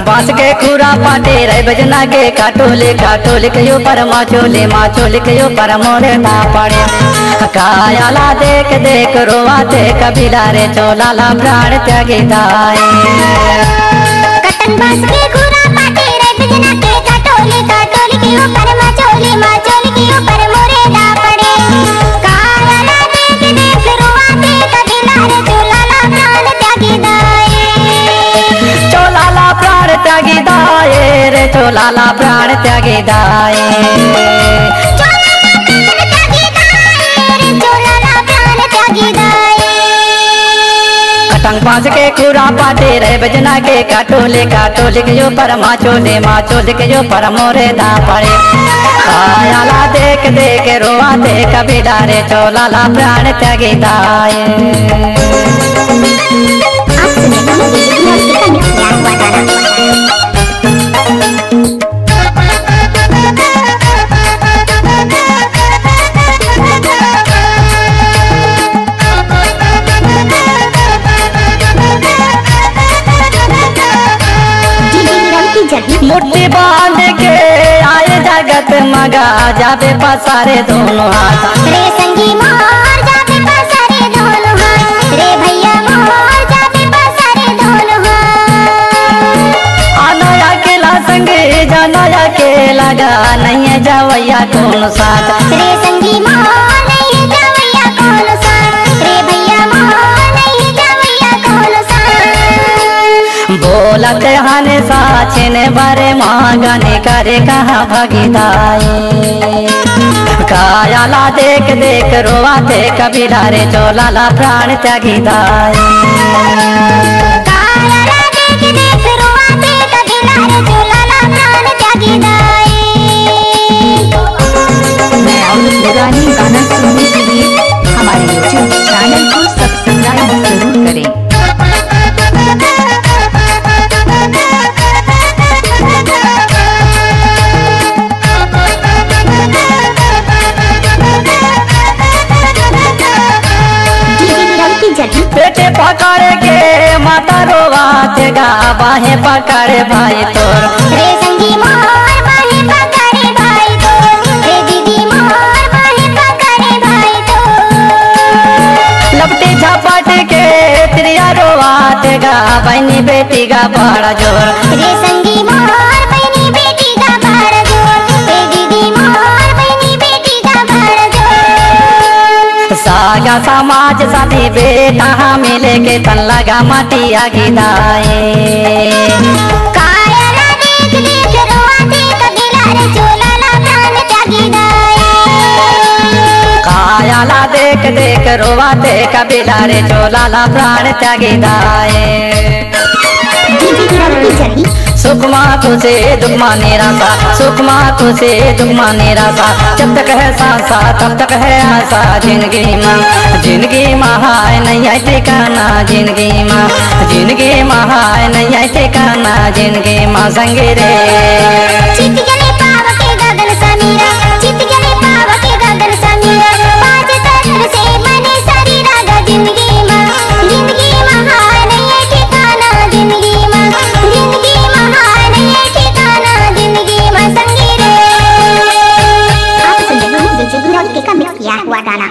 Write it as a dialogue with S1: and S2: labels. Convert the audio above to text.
S1: बांस के खूरा पाटे रे बजना के काटोले काटोले के ऊपर माचोले माचोले के ऊपर मोरे ना पड़े कायाला देख देख रोवाते कबीला रे चोला ला प्राण त्यागी दाए।
S2: कटन बांस के खूरा पाटे रे बजना के काटोले काटोले के ऊपर माचोले माचोले के ऊपर मोरे ना पड़े कायाला देख देख रोवाते कबीला रे चोला ला प्राण त्यागी दाए।
S1: चोला ला प्राण त्यागी दाए रे चोला ला प्राण त्यागी दाए। कटंग बांस के खूरा पाटे रे बजना के काटोले काटोले के ऊपर माचोले माचोले के ऊपर मोरे दा पड़े कायाला देख देख रोवाते कबीला रे चोला ला प्राण त्यागी दाए। मुट्ठी बांध के आए जगत मगा जाबे पसारे दोनों हाथ
S2: रे संगी मोर जाबे पसारे दोनों हाथ रे भैया मोर जाबे पसारे दोनों हाथ।
S1: आना अकेला संगे जाना अकेला गा नहीं है जावैया कौन साथ
S2: रे संगी मोर नहीं जावैया कौन साथ रे भैया मोर नहीं जावैया कौन साथ।
S1: बोलते हने साचे ने बारे मांगने करे कहाँ भगिदाए कायाला देख देख रोवाते कबीला रे चोला ला प्राण त्यागी दाए।
S2: कायाला देख देख रोवाते कबीला रे चोला ला प्राण त्यागी दाए।
S3: नया और पुरानी गाना सुनने के लिए हमारे YouTube चैनल को सब्सक्राइब जरूर करें।
S1: पेटे पकड़ के माता रोवाते गा बाहें पकड़े भाई तोर
S2: रे संगी मोर बाहें पकड़े भाई तोर रे दीदी मोर बाहें पकड़े भाई तोर।
S1: लपटी झपट के त्रिया रोवाते गा बहनी बेटी का बड़ा जोर
S2: रे संगी मोर बहनी बेटी का बड़ा जोर रे दीदी मोर बहनी बेटी का बड़ा जोर।
S1: सागा समाज साथी बेटा मिले के तन लगा माटी आगी दाए
S2: कायाला देख देख रोवाते कबीला रे चोला ला प्राण त्यागी दाए।
S1: कायाला देख देख रोवाते कबीला रे चोला ला प्राण त्यागी दाए। सुखमा तुझे दुखमा निराशा सुखमा तुझे दुखमा निराशा जब तक है सांसा तब तक है आशा जिंदगी माँ हाय नहीं है ठिकाना जिंदगी माँ हाय नहीं है ठिकाना जिंदगी माँ संगे रे।
S2: चित गले पाव के गगन समीरा चित गले पाव के गगन समीरा पांच तत्व से मने शरीर गा जिंदगी माँ हाय नहीं है ठिकाना जिंदगी माँ हाय नहीं है ठिकाना जिंदगी माँ संगे रे। आप सुन रहे हैं DJ गुरु का मिक्स किया हुआ गाना।